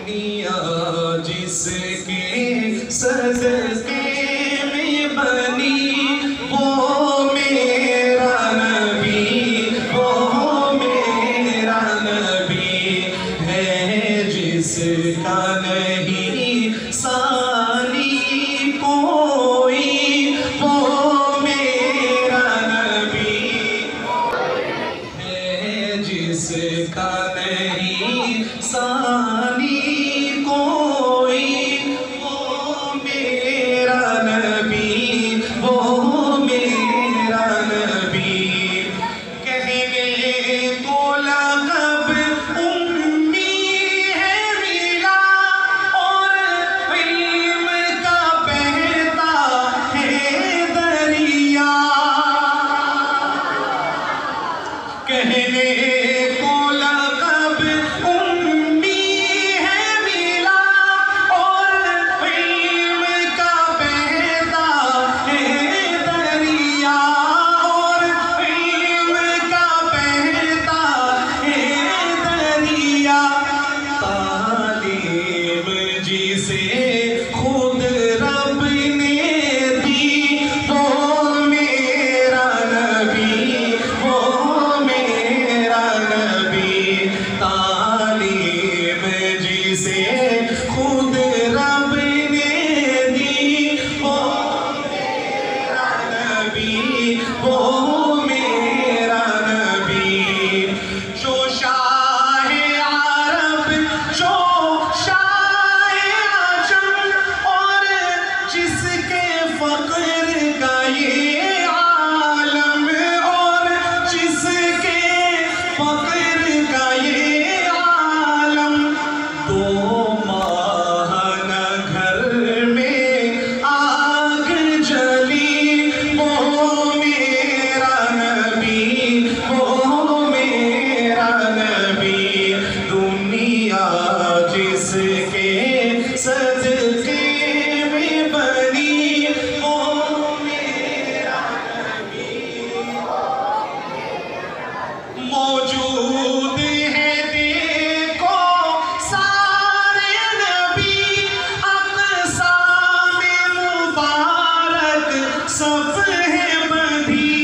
دنیا جس کے صدقے میں بنی وہ میرا نبی، وہ میرا نبی ہے جس کا نہیں ثانی کوئی، وہ میرا نبی ہے جس کا نہیں ثانی کوئی، وہ میرا نبی، وہ میرا نبی کہنے کو لقب امی ہے ملا اور علم کا بہتا ہے دریا، کہنے کو لقب امی ہے ملا اور علم کا بہتا ہے دریا، اور علم کا بہتا ہے دریا، تعلیم جسے خود رب نے دی وہ میرا نبی، وہ میرا نبی، تعلیم جسے خود رب نے دی وہ میرا نبی، وہ میرا نبی، جو شاہ عرب، جو شاہ عجم اور جس کے فقر کا یہ عالم، اور جس کے فقر کا یہ عالم، 2 ماہ نہ گھر میں آگ جلی وہ میرا نبی، وہ میرا نبی، دنیا جس کے صدقے میں بنی وہ میرا نبی، موجود ہے دیکھو سارے نبی، اقسام مبارک سب ہے بندھی،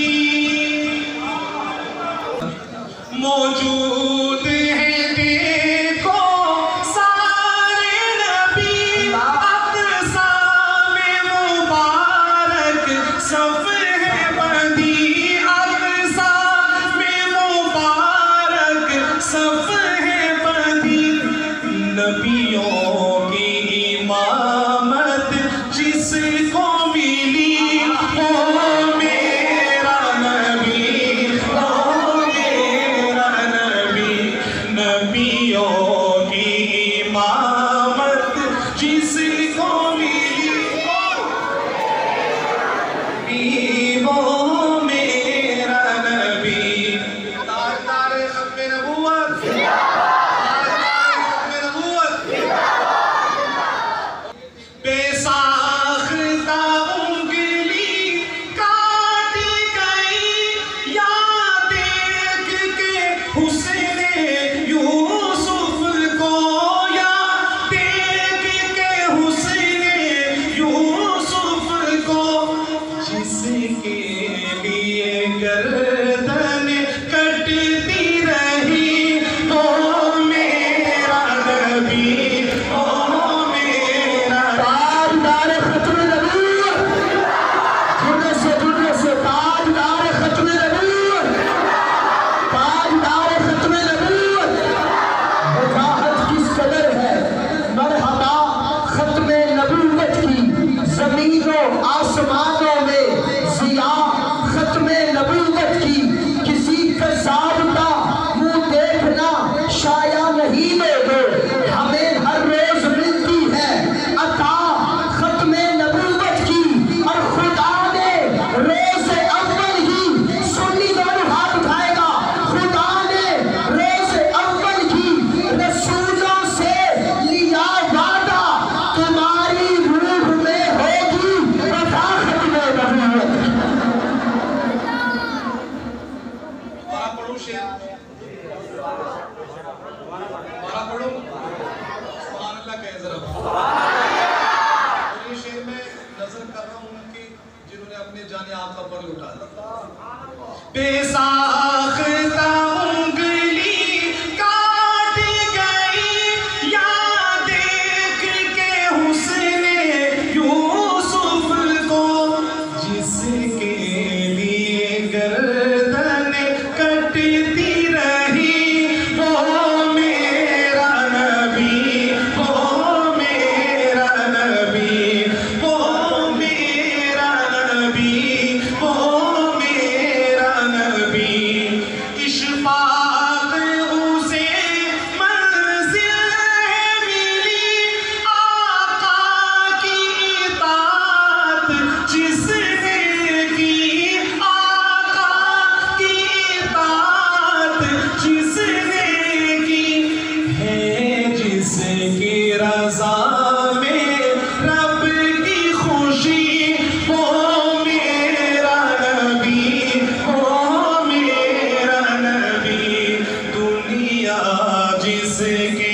موجود ہے دیکھو سارے نبی، اقسام مبارک سب ہے بندھی، اقسام مبارک سب ہے بندھی، نبیوں کی امامت جس کو ملی وہ میرا نبی، وہ میرا نبی، نبیوں کی امامت جس کو ملی وہ میرا نبی، تاجدار ختم نبوت، تاجدار ختم نبوت، رضا میں رب کی خوشی وہ میرا نبی دنیا جس کے